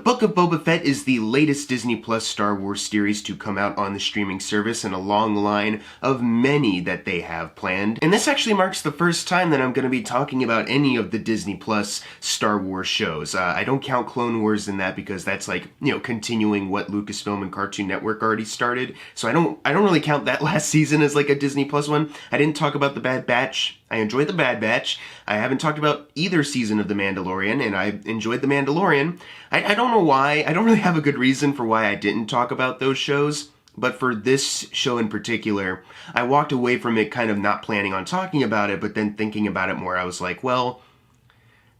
Book of Boba Fett is the latest Disney Plus Star Wars series to come out on the streaming service in a long line of many that they have planned. And this actually marks the first time that I'm going to be talking about any of the Disney Plus Star Wars shows. I don't count Clone Wars in that because that's like, continuing what Lucasfilm and Cartoon Network already started. So I don't really count that last season as like a Disney Plus one. I didn't talk about The Bad Batch. I enjoyed The Bad Batch. I haven't talked about either season of The Mandalorian, and I enjoyed The Mandalorian. I don't know why. I don't really have a good reason for why I didn't talk about those shows. But for this show in particular, I walked away from it kind of not planning on talking about it, but then thinking about it more, I was like, well,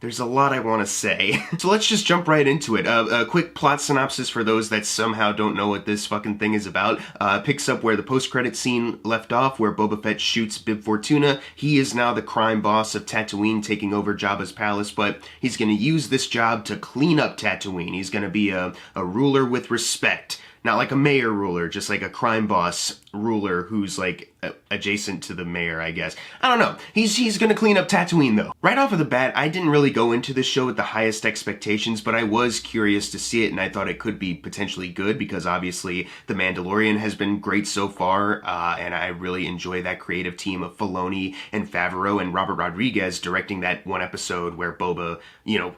there's a lot I want to say. So let's just jump right into it. A quick plot synopsis for those that somehow don't know what this fucking thing is about. Picks up where the post-credit scene left off, where Boba Fett shoots Bib Fortuna. He is now the crime boss of Tatooine, taking over Jabba's palace, but he's going to use this job to clean up Tatooine. He's going to be a ruler with respect. Not like a mayor ruler, just like a crime boss ruler who's like adjacent to the mayor, I guess. I don't know. He's gonna clean up Tatooine though. Right off of the bat, I didn't really go into this show with the highest expectations, but I was curious to see it, and I thought it could be potentially good because obviously The Mandalorian has been great so far, and I really enjoy that creative team of Filoni and Favreau and Robert Rodriguez directing that one episode where Boba,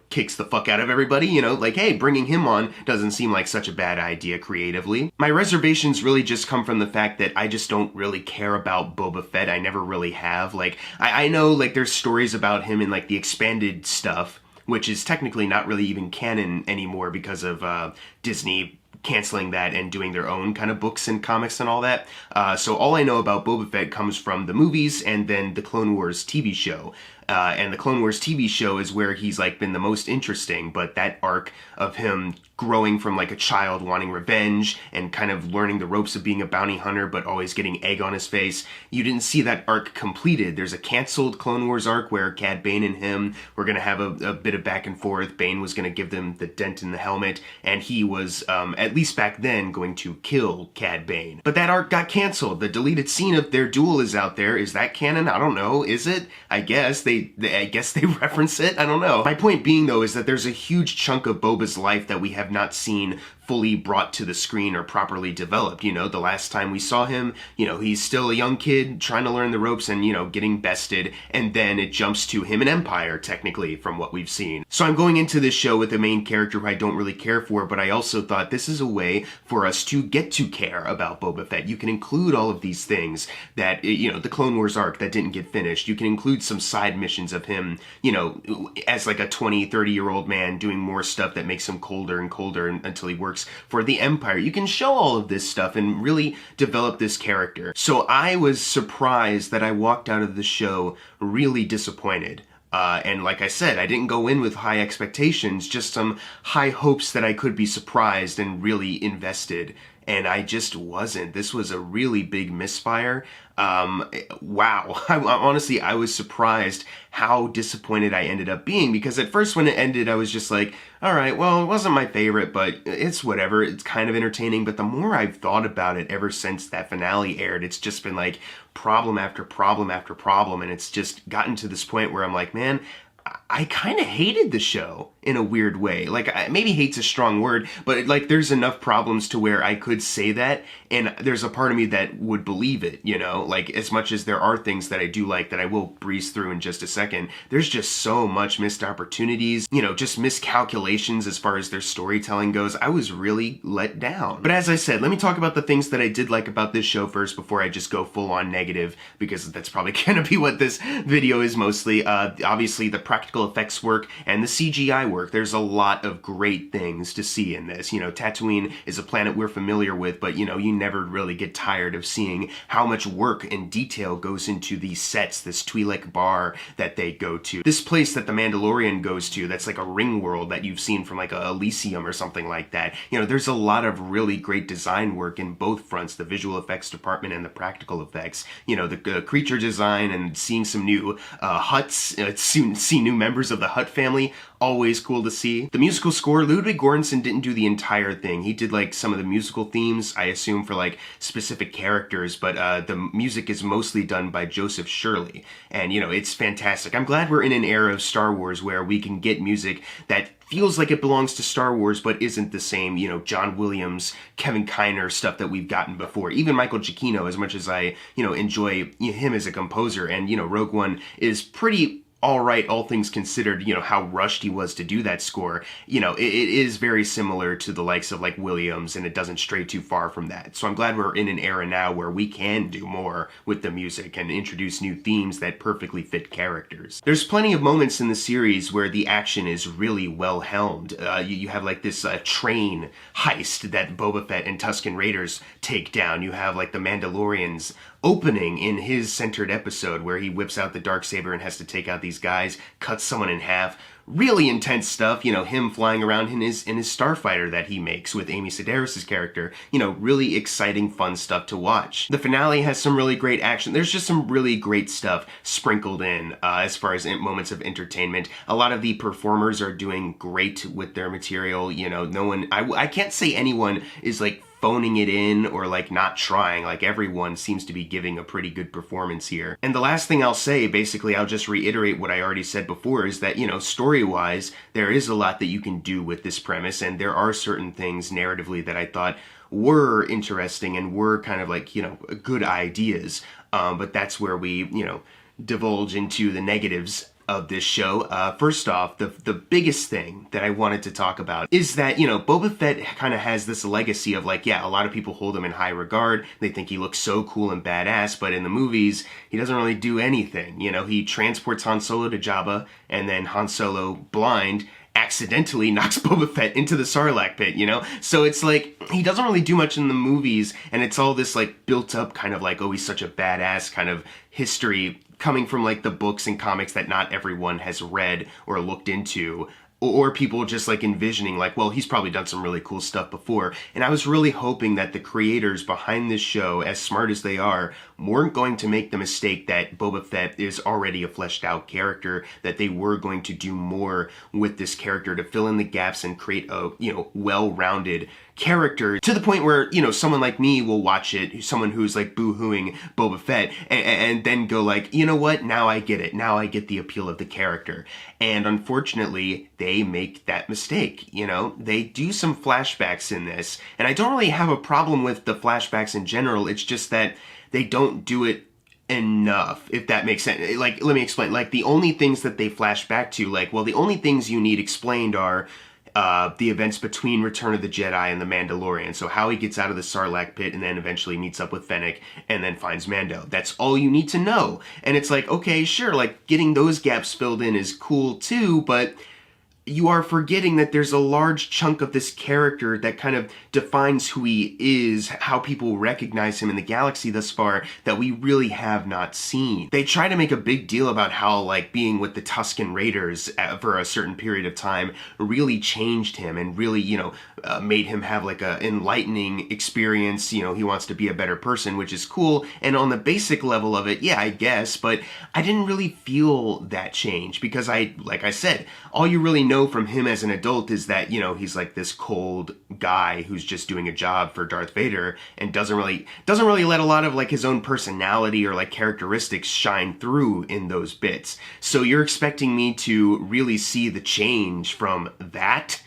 kicks the fuck out of everybody, like, hey, bringing him on doesn't seem like such a bad idea creatively. My reservations really just come from the fact that I just don't really care about Boba Fett. I never really have. Like, I know, like, there's stories about him in, like, the expanded stuff, which is technically not really even canon anymore because of Disney canceling that and doing their own kind of books and comics and all that. So all I know about Boba Fett comes from the movies and then the Clone Wars TV show. And the Clone Wars TV show is where he's like been the most interesting, but that arc of him growing from like a child wanting revenge and kind of learning the ropes of being a bounty hunter but always getting egg on his face, you didn't see that arc completed. There's a canceled Clone Wars arc where Cad Bane and him were going to have a bit of back and forth. Bane was going to give them the dent in the helmet, and he was, at least back then, going to kill Cad Bane. But that arc got canceled. The deleted scene of their duel is out there. Is that canon? I don't know. Is it? I guess they reference it. I don't know. My point being, though, is that there's a huge chunk of Boba's life that we have not seen fully brought to the screen or properly developed. The last time we saw him, he's still a young kid trying to learn the ropes and, getting bested, and then it jumps to him in Empire, technically, from what we've seen. So I'm going into this show with a main character who I don't really care for, but I also thought this is a way for us to get to care about Boba Fett. You can include all of these things that, the Clone Wars arc that didn't get finished. You can include some side missions of him, as like a 20, 30-year-old man doing more stuff that makes him colder and colder until he works for the Empire. You can show all of this stuff and really develop this character. So I was surprised that I walked out of the show really disappointed. And like I said, I didn't go in with high expectations, just some high hopes that I could be surprised and really invested. And I just wasn't. This was a really big misfire. Wow. Honestly, I was surprised how disappointed I ended up being, because at first when it ended, I was just like, all right, well, it wasn't my favorite, but it's whatever. It's kind of entertaining. But the more I've thought about it ever since that finale aired, it's just been like problem after problem after problem. And it's just gotten to this point where I'm like, man, I kind of hated the show in a weird way. Like, maybe hate's a strong word, but like there's enough problems to where I could say that, and there's a part of me that would believe it, like as much as there are things that I do like that I will breeze through in just a second, there's just so much missed opportunities, just miscalculations as far as their storytelling goes. I was really let down. But as I said, let me talk about the things that I did like about this show first before I just go full on negative, because that's probably gonna be what this video is mostly. Obviously the practical effects work and the CGI work. There's a lot of great things to see in this. Tatooine is a planet we're familiar with, but you never really get tired of seeing how much work and detail goes into these sets, this Twi'lek bar that they go to, this place that the Mandalorian goes to that's like a ring world that you've seen from like a Elysium or something like that. There's a lot of really great design work in both fronts, the visual effects department and the practical effects. The creature design and seeing some new huts, see new members of the Hutt family, always cool to see. The musical score, Ludwig Göransson didn't do the entire thing. He did like some of the musical themes, I assume for like specific characters, but the music is mostly done by Joseph Shirley. And you know, it's fantastic. I'm glad we're in an era of Star Wars where we can get music that feels like it belongs to Star Wars, but isn't the same, you know, John Williams, Kevin Kiner stuff that we've gotten before. Even Michael Giacchino, as much as I, you know, enjoy him as a composer, and, you know, Rogue One is pretty alright, all things considered, you know, how rushed he was to do that score. You know, it is very similar to the likes of, like, Williams, and it doesn't stray too far from that. So I'm glad we're in an era now where we can do more with the music and introduce new themes that perfectly fit characters. There's plenty of moments in the series where the action is really well helmed. You have, like, this train heist that Boba Fett and Tusken Raiders take down. You have, like, the Mandalorians opening in his centered episode where he whips out the Darksaber and has to take out these guys, cuts someone in half. Really intense stuff, you know, him flying around in his starfighter that he makes with Amy Sedaris' character. You know, really exciting, fun stuff to watch. The finale has some really great action. There's just some really great stuff sprinkled in as far as moments of entertainment. A lot of the performers are doing great with their material. You know, no one, I can't say anyone is like phoning it in or like not trying. Like everyone seems to be giving a pretty good performance here. And the last thing I'll say, basically I'll just reiterate what I already said before, is that, you know, story-wise, there is a lot that you can do with this premise, and there are certain things narratively that I thought were interesting and were kind of like, you know, good ideas. But that's where we, you know, divulge into the negatives of this show. First off, the biggest thing that I wanted to talk about is that, you know, Boba Fett kind of has this legacy of like, yeah, a lot of people hold him in high regard. They think he looks so cool and badass, but in the movies, he doesn't really do anything. You know, he transports Han Solo to Jabba, and then Han Solo, blind, accidentally knocks Boba Fett into the Sarlacc pit, you know? So it's like, he doesn't really do much in the movies, and it's all this like built up kind of like, oh, he's such a badass kind of history coming from like the books and comics that not everyone has read or looked into, or people just like envisioning like, well, he's probably done some really cool stuff before. And I was really hoping that the creators behind this show, as smart as they are, weren't going to make the mistake that Boba Fett is already a fleshed out character, that they were going to do more with this character to fill in the gaps and create a, you know, well-rounded character, to the point where, you know, someone like me will watch it, someone who's like boo-hooing Boba Fett, and then go like, you know what, now I get it, now I get the appeal of the character. And unfortunately, they make that mistake, you know? They do some flashbacks in this, and I don't really have a problem with the flashbacks in general, it's just that they don't do it enough, if that makes sense. Like, let me explain. Like, the only things that they flash back to, like, well, the only things you need explained are the events between Return of the Jedi and The Mandalorian. So how he gets out of the Sarlacc pit and then eventually meets up with Fennec and then finds Mando. That's all you need to know. And it's like, okay, sure, like getting those gaps filled in is cool too, but you are forgetting that there's a large chunk of this character that kind of defines who he is, how people recognize him in the galaxy thus far, that we really have not seen. They try to make a big deal about how, like, being with the Tusken Raiders for a certain period of time really changed him and really, you know, made him have like a enlightening experience. You know, he wants to be a better person, which is cool. And on the basic level of it, yeah, I guess, but I didn't really feel that change because like I said, all you really know from him as an adult is that, you know, he's like this cold guy who's just doing a job for Darth Vader and doesn't really let a lot of like his own personality or like characteristics shine through in those bits. So you're expecting me to really see the change from that,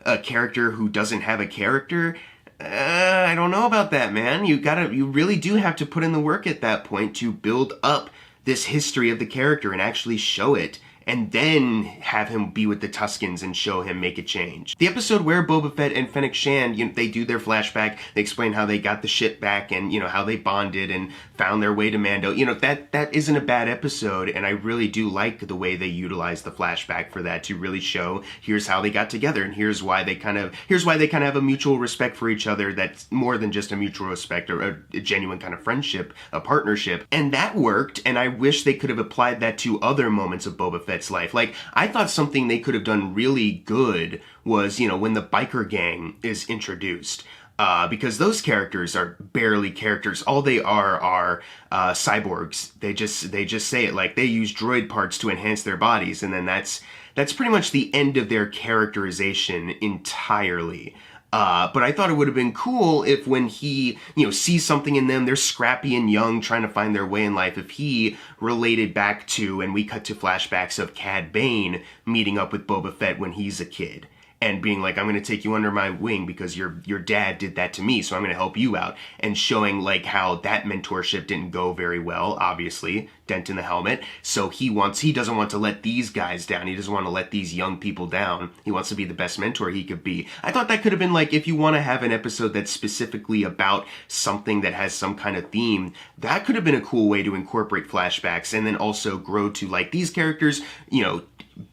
a character who doesn't have a character? I don't know about that, man. You really do have to put in the work at that point to build up this history of the character and actually show it, and then have him be with the Tuskens and show him make a change. The episode where Boba Fett and Fennec Shand, you know, they do their flashback, they explain how they got the ship back and, you know, how they bonded and found their way to Mando. You know, that isn't a bad episode, and I really do like the way they utilize the flashback for that to really show here's how they got together and here's why they kind of have a mutual respect for each other that's more than just a mutual respect or a genuine kind of friendship, a partnership. And that worked, and I wish they could have applied that to other moments of Boba Fett's life. Like, I thought something they could have done really good was, you know, when the biker gang is introduced. because those characters are barely characters. All they are cyborgs. They just say it like they use droid parts to enhance their bodies, and then that's pretty much the end of their characterization entirely. But I thought it would have been cool if when he, sees something in them, they're scrappy and young, trying to find their way in life, if he related back to, and we cut to flashbacks of Cad Bane meeting up with Boba Fett when he's a kid. And being like, I'm going to take you under my wing because your dad did that to me, so I'm going to help you out. And showing like how that mentorship didn't go very well, obviously, dent in the helmet. So he doesn't want to let these guys down. He doesn't want to let these young people down. He wants to be the best mentor he could be. I thought that could have been like, if you want to have an episode that's specifically about something that has some kind of theme, that could have been a cool way to incorporate flashbacks and then also grow to like these characters,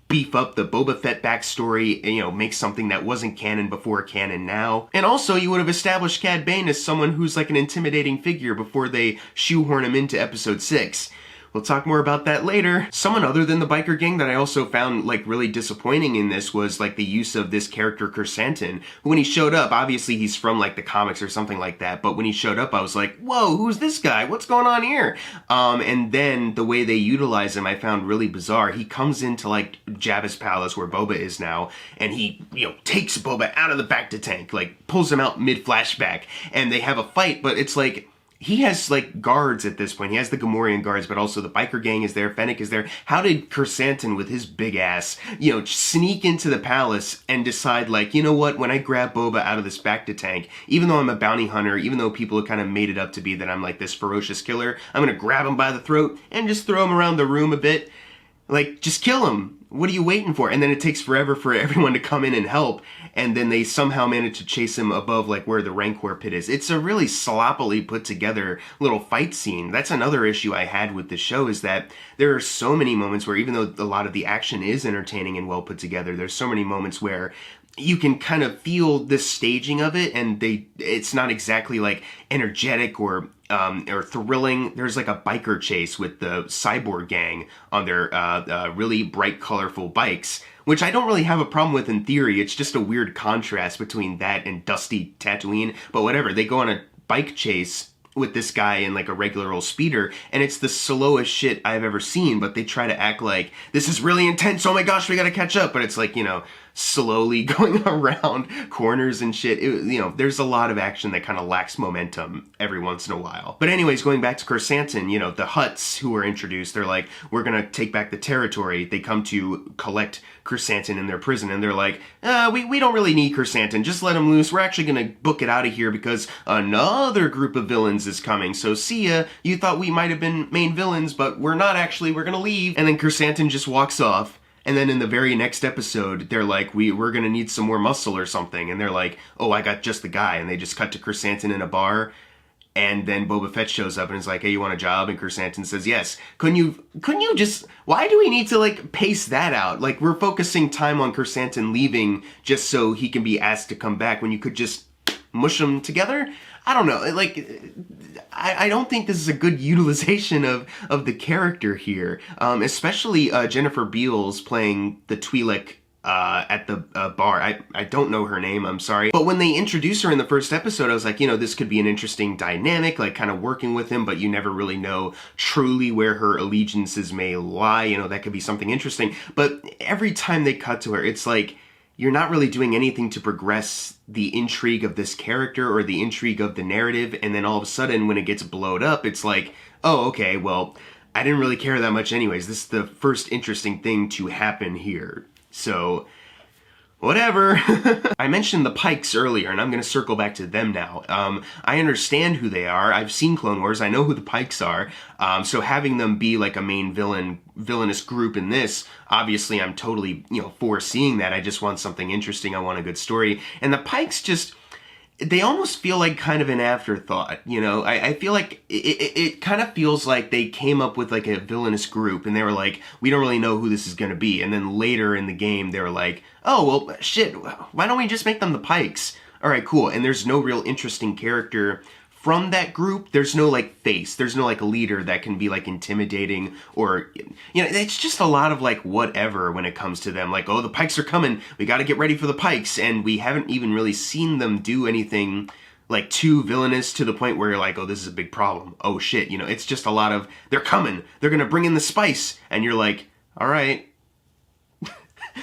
beef up the Boba Fett backstory and, make something that wasn't canon before canon now. And also, you would have established Cad Bane as someone who's like an intimidating figure before they shoehorn him into episode 6. We'll talk more about that later. Someone other than the biker gang that I also found like really disappointing in this was like the use of this character Chrysanthemum. When he showed up, obviously he's from like the comics or something like that, but when he showed up I was like, whoa, who's this guy? What's going on here? And then the way they utilize him I found really bizarre. He comes into like Jabba's palace where Boba is now, and he, takes Boba out of the bacta tank, like pulls him out mid-flashback, and they have a fight, but it's like, he has, like, guards at this point. He has the Gamorrean guards, but also the biker gang is there, Fennec is there. How did Chrysanthemum, with his big ass, sneak into the palace and decide, like, you know what, when I grab Boba out of this bacta tank, even though I'm a bounty hunter, even though people have kind of made it up to be that I'm, like, this ferocious killer, I'm gonna grab him by the throat and just throw him around the room a bit. Like, just kill him. What are you waiting for? And then it takes forever for everyone to come in and help, and then they somehow manage to chase him above like where the Rancor pit is. It's a really sloppily put together little fight scene. That's another issue I had with the show, is that there are so many moments where, even though a lot of the action is entertaining and well put together, there's so many moments where you can kind of feel the staging of it, and it's not exactly like energetic or thrilling. There's like a biker chase with the cyborg gang on their really bright, colorful bikes, which I don't really have a problem with in theory. It's just a weird contrast between that and dusty Tatooine, but whatever. They go on a bike chase with this guy in like a regular old speeder, and it's the slowest shit I've ever seen, but they try to act like this is really intense, oh my gosh, we gotta catch up, but it's like, slowly going around corners and shit. There's a lot of action that kind of lacks momentum every once in a while. But anyways, going back to Chrysanthemum, the Hutts who are introduced, they're like, we're gonna take back the territory. They come to collect Chrysanthemum in their prison, and they're like, we don't really need Chrysanthemum, just let him loose. We're actually gonna book it out of here because another group of villains is coming, so see ya. You thought we might have been main villains, but we're not actually, we're gonna leave. And then Chrysanthemum just walks off. And then in the very next episode, they're like, we're gonna need some more muscle or something. And they're like, oh, I got just the guy. And they just cut to Chrysanthemum in a bar. And then Boba Fett shows up and is like, hey, you want a job? And Chrysanthemum says, yes. Couldn't you just, why do we need to like pace that out? Like, we're focusing time on Chrysanthemum leaving just so he can be asked to come back when you could just mush them together? I don't know, like, I don't think this is a good utilization of the character here, especially Jennifer Beals playing the Twi'lek at the bar. I don't know her name, I'm sorry. But when they introduce her in the first episode, I was like, this could be an interesting dynamic, like kind of working with him, but you never really know truly where her allegiances may lie. That could be something interesting. But every time they cut to her, it's like, you're not really doing anything to progress the intrigue of this character or the intrigue of the narrative, and then all of a sudden, when it gets blowed up, it's like, oh, okay, well, I didn't really care that much anyways. This is the first interesting thing to happen here. So, whatever. I mentioned the Pikes earlier, and I'm going to circle back to them now. I understand who they are. I've seen Clone Wars. I know who the Pikes are. So having them be like a main villainous group in this, obviously I'm totally, for seeing that. I just want something interesting. I want a good story. And the Pikes just, they almost feel like kind of an afterthought, I feel like it kind of feels like they came up with like a villainous group and they were like, we don't really know who this is going to be. And then later in the game, they were like, oh, well, shit, why don't we just make them the Pikes? All right, cool. And there's no real interesting character from that group. There's no like face. There's no like leader that can be like intimidating or, it's just a lot of like whatever when it comes to them. Like, oh, the Pikes are coming. We got to get ready for the Pikes. And we haven't even really seen them do anything like too villainous to the point where you're like, oh, this is a big problem. Oh shit, you know, it's just a lot of, they're coming, they're gonna bring in the spice, and you're like, all right.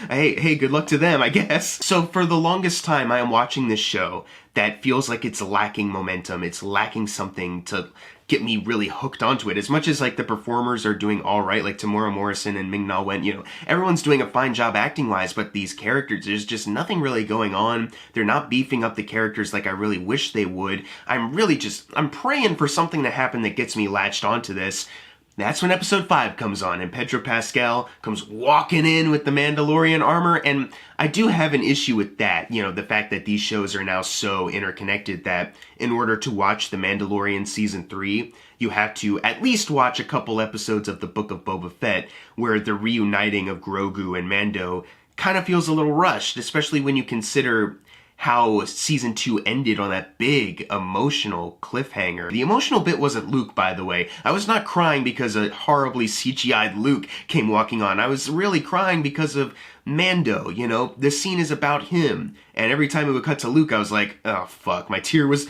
Hey, good luck to them, I guess. So for the longest time, I am watching this show that feels like it's lacking momentum. It's lacking something to get me really hooked onto it. As much as like the performers are doing all right, like Tamora Morrison and Ming-Na Wen, you know, everyone's doing a fine job acting-wise, but these characters, there's just nothing really going on. They're not beefing up the characters like I really wish they would. I'm praying for something to happen that gets me latched onto this. That's when episode 5 comes on, and Pedro Pascal comes walking in with the Mandalorian armor, and I do have an issue with that, you know, the fact that these shows are now so interconnected that in order to watch The Mandalorian Season 3, you have to at least watch a couple episodes of the Book of Boba Fett, where the reuniting of Grogu and Mando kind of feels a little rushed, especially when you consider how Season 2 ended on that big emotional cliffhanger. The emotional bit wasn't Luke, by the way. I was not crying because a horribly CGI'd Luke came walking on. I was really crying because of Mando, you know? The scene is about him. And every time it would cut to Luke, I was like, oh fuck, my tears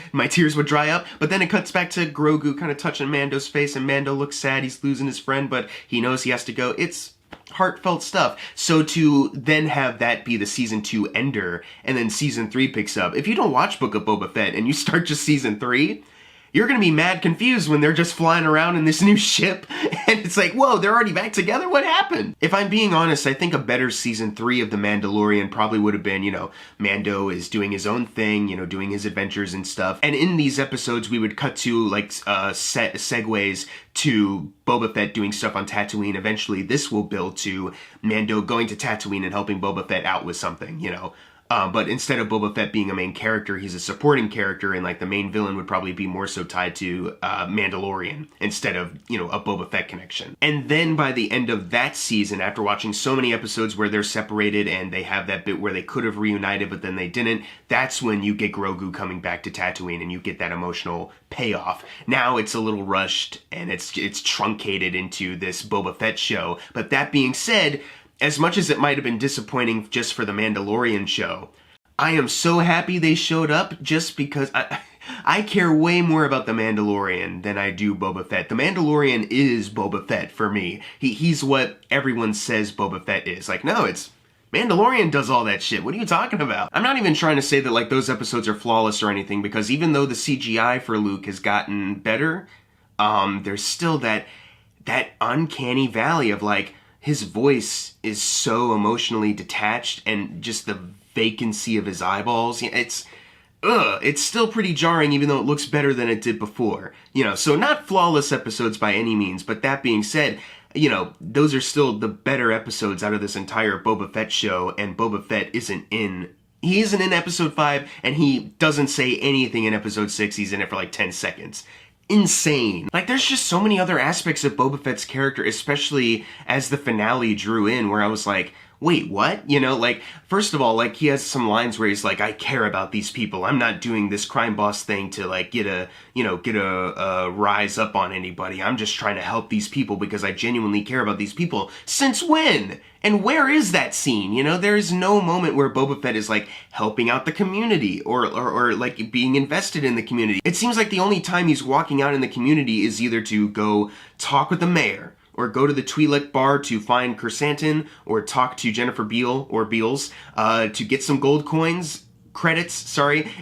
would dry up. But then it cuts back to Grogu kind of touching Mando's face, and Mando looks sad, he's losing his friend, but he knows he has to go. It's heartfelt stuff. So to then have that be the Season 2 ender, and then Season 3 picks up, if you don't watch Book of Boba Fett and you start just Season 3, you're gonna be mad confused when they're just flying around in this new ship, and it's like, whoa, they're already back together? What happened? If I'm being honest, I think a better Season 3 of The Mandalorian probably would have been, you know, Mando is doing his own thing, you know, doing his adventures and stuff, and in these episodes we would cut to, like, segues to Boba Fett doing stuff on Tatooine. Eventually this will build to Mando going to Tatooine and helping Boba Fett out with something, you know. But instead of Boba Fett being a main character, he's a supporting character, and like the main villain would probably be more so tied to Mandalorian instead of, you know, a Boba Fett connection. And then by the end of that season, after watching so many episodes where they're separated and they have that bit where they could have reunited but then they didn't, that's when you get Grogu coming back to Tatooine and you get that emotional payoff. Now it's a little rushed and it's truncated into this Boba Fett show. But that being said, as much as it might have been disappointing just for the Mandalorian show, I am so happy they showed up just because I care way more about the Mandalorian than I do Boba Fett. The Mandalorian is Boba Fett for me. He's what everyone says Boba Fett is. Like, no, it's Mandalorian does all that shit. What are you talking about? I'm not even trying to say that like those episodes are flawless or anything, because even though the CGI for Luke has gotten better, there's still that uncanny valley of like, his voice is so emotionally detached, and just the vacancy of his eyeballs. It's still pretty jarring, even though it looks better than it did before. You know, so not flawless episodes by any means, but that being said, you know, those are still the better episodes out of this entire Boba Fett show, and Boba Fett he isn't in episode 5, and he doesn't say anything in episode 6. He's in it for like 10 seconds. Insane. Like, there's just so many other aspects of Boba Fett's character, especially as the finale drew in, where I was like, wait, what? You know, like, first of all, like, he has some lines where he's like, I care about these people. I'm not doing this crime boss thing to, like, get a rise up on anybody. I'm just trying to help these people because I genuinely care about these people. Since when? And where is that scene? You know, there is no moment where Boba Fett is, like, helping out the community or like, being invested in the community. It seems like the only time he's walking out in the community is either to go talk with the mayor, or go to the Twi'lek bar to find Chrysanthemum, or talk to Jennifer Beals to get some gold credits,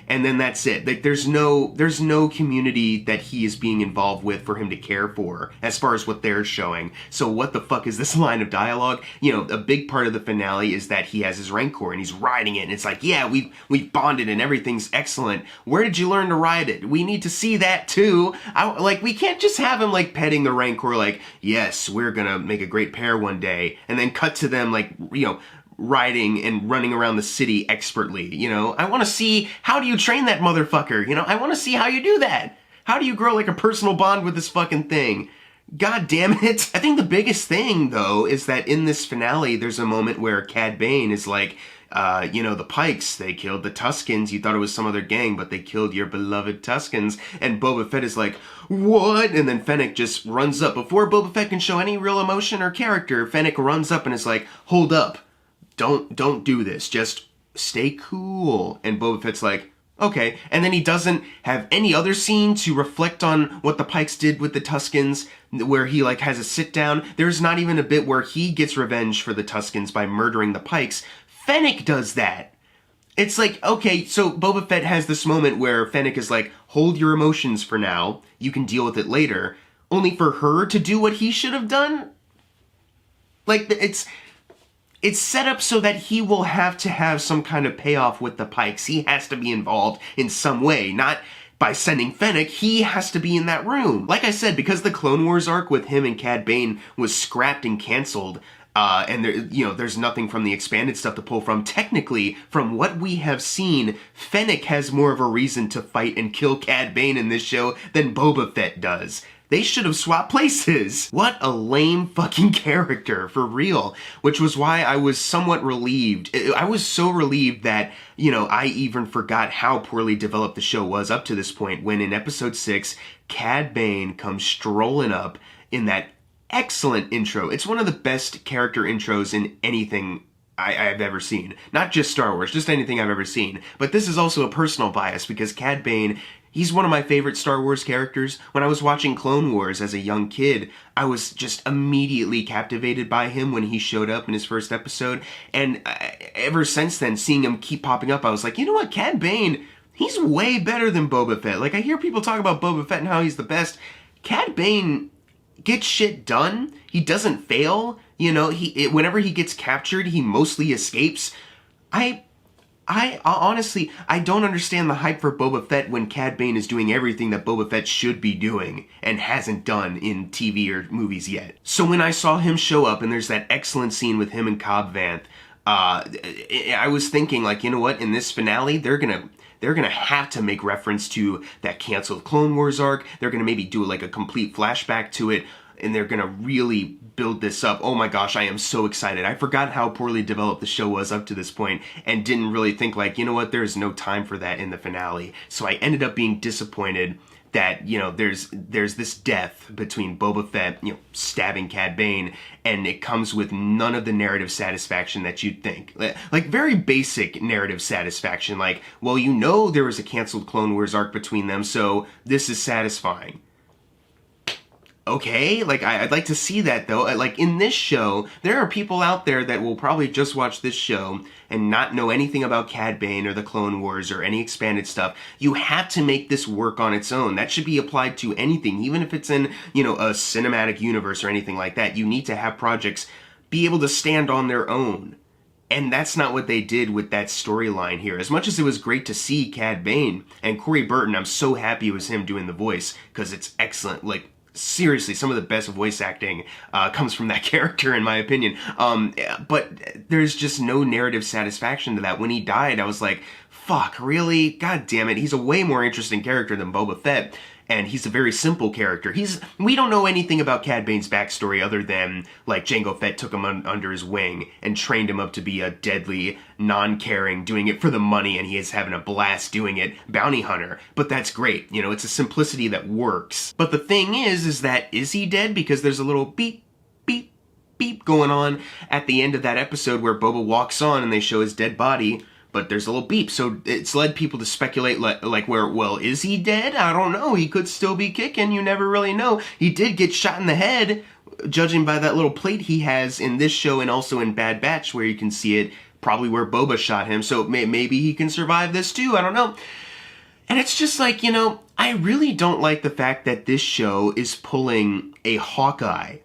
and then that's it. Like, there's no community that he is being involved with for him to care for, as far as what they're showing. So what the fuck is this line of dialogue? You know, a big part of the finale is that he has his Rancor, and he's riding it, and it's like, yeah, we've bonded, and everything's excellent. Where did you learn to ride it? We need to see that, too. We can't just have him, like, petting the Rancor, like, yes, we're gonna make a great pair one day, and then cut to them, like, you know, riding and running around the city expertly. You know, I want to see, how do you train that motherfucker? You know, I want to see how you do that. How do you grow like a personal bond with this fucking thing? God damn it. I think the biggest thing, though, is that in this finale, there's a moment where Cad Bane is like, you know, the Pikes, they killed the Tuskens. You thought it was some other gang, but they killed your beloved Tuskens. And Boba Fett is like, what? And then Fennec just runs up. Before Boba Fett can show any real emotion or character, Fennec runs up and is like, hold up. Don't do this. Just stay cool. And Boba Fett's like, Okay, and then he doesn't have any other scene to reflect on what the Pikes did with the Tuskens, where he, like, has a sit-down. There's not even a bit where he gets revenge for the Tuskens by murdering the Pikes. Fennec does that. It's like, okay, so Boba Fett has this moment where Fennec is like, hold your emotions for now, you can deal with it later, only for her to do what he should have done? Like, it's set up so that he will have to have some kind of payoff with the Pikes. He has to be involved in some way, not by sending Fennec. He has to be in that room. Like I said, because the Clone Wars arc with him and Cad Bane was scrapped and canceled, and there's nothing from the expanded stuff to pull from. Technically, from what we have seen, Fennec has more of a reason to fight and kill Cad Bane in this show than Boba Fett does. They should have swapped places. What a lame fucking character, for real. Which was why I was somewhat relieved. I was so relieved that, I even forgot how poorly developed the show was up to this point, when in episode 6, Cad Bane comes strolling up in that excellent intro. It's one of the best character intros in anything I've ever seen. Not just Star Wars, just anything I've ever seen. But this is also a personal bias, because Cad Bane, he's one of my favorite Star Wars characters. When I was watching Clone Wars as a young kid, I was just immediately captivated by him when he showed up in his first episode. And ever since then, seeing him keep popping up, I was like, you know what, Cad Bane, he's way better than Boba Fett. Like, I hear people talk about Boba Fett and how he's the best. Cad Bane gets shit done. He doesn't fail. Whenever he gets captured, he mostly escapes. I honestly, I don't understand the hype for Boba Fett when Cad Bane is doing everything that Boba Fett should be doing and hasn't done in TV or movies yet. So when I saw him show up and there's that excellent scene with him and Cobb Vanth, I was thinking, like, you know what, in this finale, they're gonna have to make reference to that canceled Clone Wars arc. They're gonna maybe do like a complete flashback to it, and they're gonna really build this up. Oh my gosh, I am so excited. I forgot how poorly developed the show was up to this point, and didn't really think, like, you know what, there's no time for that in the finale. So I ended up being disappointed that, there's this death between Boba Fett, stabbing Cad Bane, and it comes with none of the narrative satisfaction that you'd think. Like, very basic narrative satisfaction, like, well, there was a canceled Clone Wars arc between them, so this is satisfying. Okay, like, I'd like to see that, though. Like, in this show, there are people out there that will probably just watch this show and not know anything about Cad Bane or the Clone Wars or any expanded stuff. You have to make this work on its own. That should be applied to anything, even if it's in, a cinematic universe or anything like that. You need to have projects be able to stand on their own. And that's not what they did with that storyline here. As much as it was great to see Cad Bane and Corey Burton, I'm so happy it was him doing the voice, because it's excellent. Like, seriously, some of the best voice acting comes from that character, in my opinion. But there's just no narrative satisfaction to that. When he died, I was like, fuck, really? God damn it. He's a way more interesting character than Boba Fett. And he's a very simple character. We don't know anything about Cad Bane's backstory other than, like, Jango Fett took him under his wing and trained him up to be a deadly, non-caring, doing it for the money, and he is having a blast doing it, bounty hunter. But that's great. It's a simplicity that works. But the thing is that, is he dead? Because there's a little beep, beep, beep going on at the end of that episode where Boba walks on and they show his dead body. But there's a little beep, so it's led people to speculate, well, is he dead? I don't know. He could still be kicking. You never really know. He did get shot in the head, judging by that little plate he has in this show and also in Bad Batch, where you can see it, probably where Boba shot him. So maybe he can survive this too. I don't know. And it's just like, I really don't like the fact that this show is pulling a Hawkeye.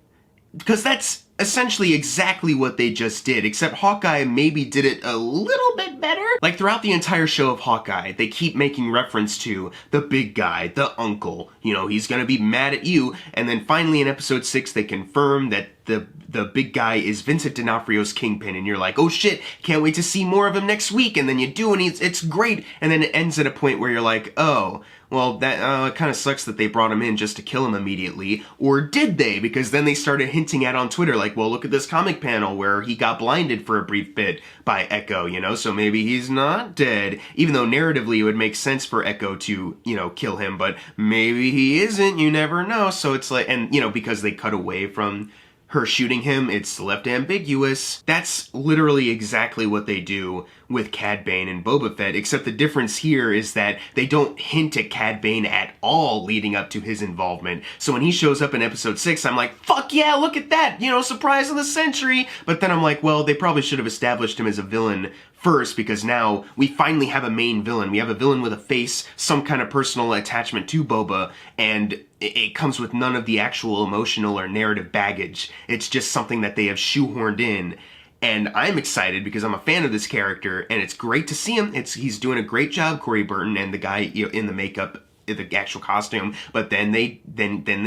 Because that's essentially exactly what they just did, except Hawkeye maybe did it a little bit better. Like, throughout the entire show of Hawkeye, they keep making reference to the big guy, the uncle. He's gonna be mad at you. And then finally in episode 6, they confirm that the big guy is Vincent D'Onofrio's Kingpin, and you're like, oh shit, can't wait to see more of him next week. And then you do, and it's great. And then it ends at a point where you're like, oh, well, that it kind of sucks that they brought him in just to kill him immediately. Or did they? Because then they started hinting at on Twitter, like, well, look at this comic panel where he got blinded for a brief bit by Echo, so maybe he's not dead. Even though narratively it would make sense for Echo to, kill him, but maybe he isn't, you never know. So it's like, and, because they cut away from her shooting him, it's left ambiguous. That's literally exactly what they do with Cad Bane and Boba Fett, except the difference here is that they don't hint at Cad Bane at all leading up to his involvement. So when he shows up in episode 6, I'm like, fuck yeah, look at that, you know, surprise of the century. But then I'm like, well, they probably should have established him as a villain first, because now we finally have a main villain. We have a villain with a face, some kind of personal attachment to Boba, and it comes with none of the actual emotional or narrative baggage. It's just something that they have shoehorned in. And I'm excited because I'm a fan of this character, and it's great to see him. He's doing a great job, Corey Burton, and the guy, you know, in the makeup, the actual costume. But then they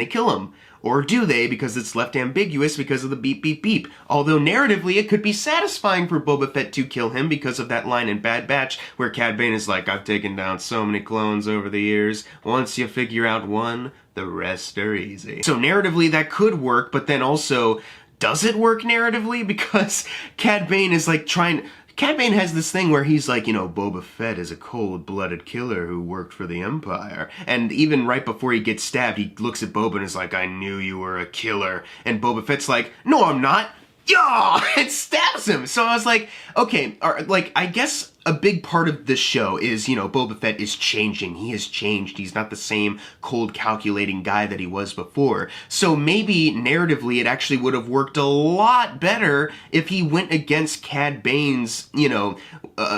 kill him. Or do they? Because it's left ambiguous because of the beep, beep, beep. Although narratively, it could be satisfying for Boba Fett to kill him because of that line in Bad Batch where Cad Bane is like, I've taken down so many clones over the years. Once you figure out one, the rest are easy. So narratively, that could work, but then also, does it work narratively? Because Cad Bane is like Cad Bane has this thing where he's like, you know, Boba Fett is a cold-blooded killer who worked for the Empire. And even right before he gets stabbed, he looks at Boba and is like, I knew you were a killer. And Boba Fett's like, no, I'm not. Yeah, and stabs him. So I was like, okay, I guess a big part of this show is, you know, Boba Fett is changing. He has changed. He's not the same cold, calculating guy that he was before. So maybe narratively it actually would have worked a lot better if he went against Cad Bane's, you know,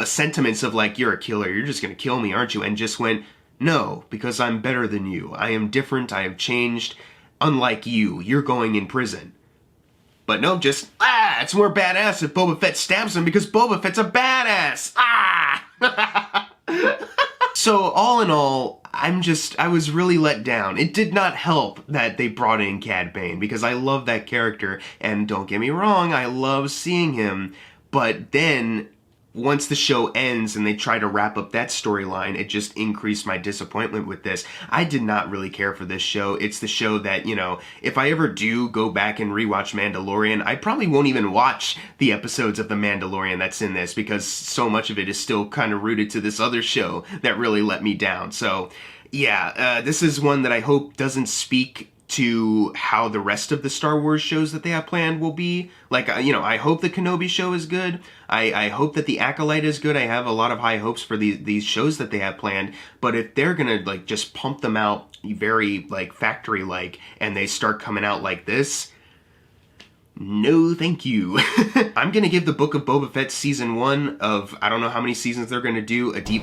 sentiments of like, you're a killer, you're just gonna kill me, aren't you? And just went, no, because I'm better than you. I am different. I have changed. Unlike you, you're going in prison. But no, just, it's more badass if Boba Fett stabs him because Boba Fett's a badass. So all in all, I was really let down. It did not help that they brought in Cad Bane because I love that character. And don't get me wrong, I love seeing him. But then, once the show ends and they try to wrap up that storyline, it just increased my disappointment with this. I did not really care for this show. It's the show that, you know, if I ever do go back and rewatch Mandalorian, I probably won't even watch the episodes of The Mandalorian that's in this because so much of it is still kind of rooted to this other show that really let me down. So, yeah, this is one that I hope doesn't speak to how the rest of the Star Wars shows that they have planned will be. Like, you know, I hope the Kenobi show is good. I hope that the Acolyte is good. I have a lot of high hopes for these shows that they have planned. But if they're gonna, like, just pump them out very, like, factory-like, and they start coming out like this, no thank you. I'm gonna give the Book of Boba Fett season 1 of, I don't know how many seasons they're gonna do, a D+,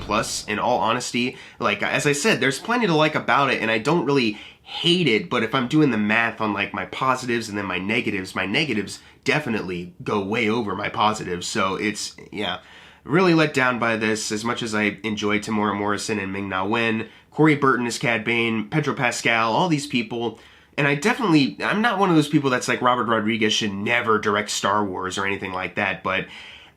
in all honesty. Like, as I said, there's plenty to like about it, and I don't really hate it, but if I'm doing the math on like my positives and then my negatives definitely go way over my positives. So it's, yeah, really let down by this. As much as I enjoy Tamora Morrison and Ming-Na Wen, Corey Burton as Cad Bane, Pedro Pascal, all these people. And I'm not one of those people that's like Robert Rodriguez should never direct Star Wars or anything like that, but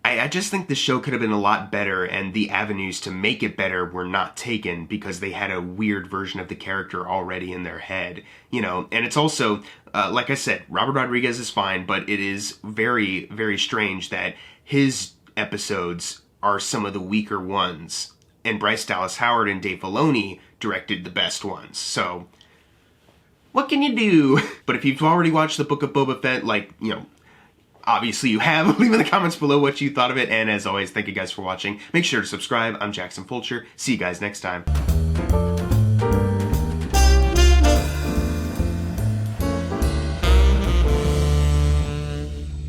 I just think the show could have been a lot better, and the avenues to make it better were not taken because they had a weird version of the character already in their head, you know. And it's also, like I said, Robert Rodriguez is fine, but it is very, very strange that his episodes are some of the weaker ones, and Bryce Dallas Howard and Dave Filoni directed the best ones. So, what can you do? But if you've already watched the Book of Boba Fett, like, you know, obviously you have. Leave in the comments below what you thought of it. And as always, thank you guys for watching. Make sure to subscribe. I'm Jackson Fulcher. See you guys next time.